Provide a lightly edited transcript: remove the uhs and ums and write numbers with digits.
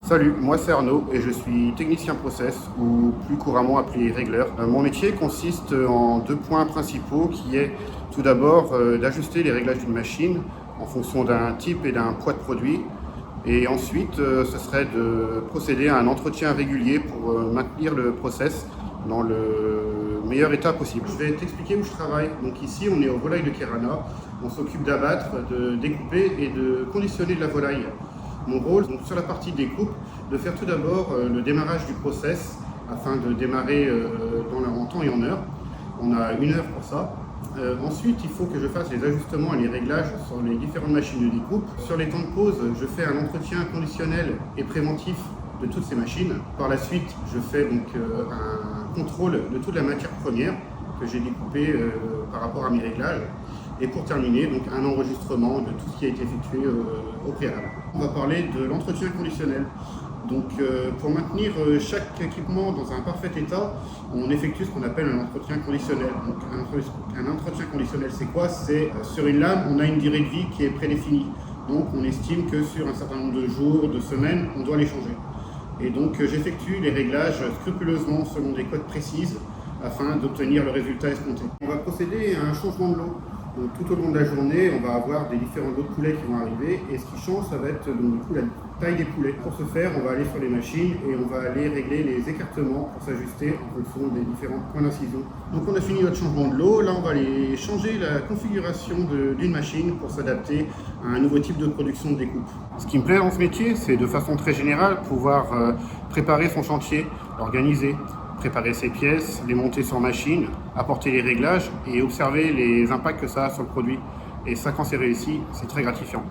Salut, moi c'est Arnaud et je suis technicien process ou plus couramment appelé régleur. Mon métier consiste en deux points principaux qui est tout d'abord d'ajuster les réglages d'une machine en fonction d'un type et d'un poids de produit. Et ensuite, ce serait de procéder à un entretien régulier pour maintenir le process dans le meilleur état possible. Je vais t'expliquer où je travaille. Donc ici, on est aux volailles de Kerana. On s'occupe d'abattre, de découper et de conditionner de la volaille. Mon rôle, donc sur la partie découpe, de faire tout d'abord le démarrage du process afin de démarrer en temps et en heure. On a 1 heure pour ça. Ensuite, il faut que je fasse les ajustements et les réglages sur les différentes machines de découpe. Sur les temps de pause, je fais un entretien conditionnel et préventif de toutes ces machines. Par la suite, je fais donc un contrôle de toute la matière première que j'ai découpée par rapport à mes réglages. Et pour terminer, donc un enregistrement de tout ce qui a été effectué au préalable. On va parler de l'entretien conditionnel. Donc pour maintenir chaque équipement dans un parfait état, on effectue ce qu'on appelle un entretien conditionnel. Donc un entretien conditionnel, c'est quoi? C'est sur une lame, on a une durée de vie qui est prédéfinie. Donc on estime que sur un certain nombre de jours, de semaines, on doit les changer. Et donc j'effectue les réglages scrupuleusement selon des codes précises afin d'obtenir le résultat escompté. On va procéder à un changement de lot. Donc, tout au long de la journée, on va avoir des différents lots de poulets qui vont arriver et ce qui change, ça va être donc, du coup, la taille des poulets. Pour ce faire, on va aller sur les machines et on va aller régler les écartements pour s'ajuster en fonction des différents points d'incision. Donc on a fini notre changement de lot. Là, on va aller changer la configuration d'une machine pour s'adapter à un nouveau type de production de découpe. Ce qui me plaît dans ce métier, c'est de façon très générale pouvoir préparer son chantier, l'organiser, préparer ses pièces, les monter sur machine, apporter les réglages et observer les impacts que ça a sur le produit. Et ça, quand c'est réussi, c'est très gratifiant.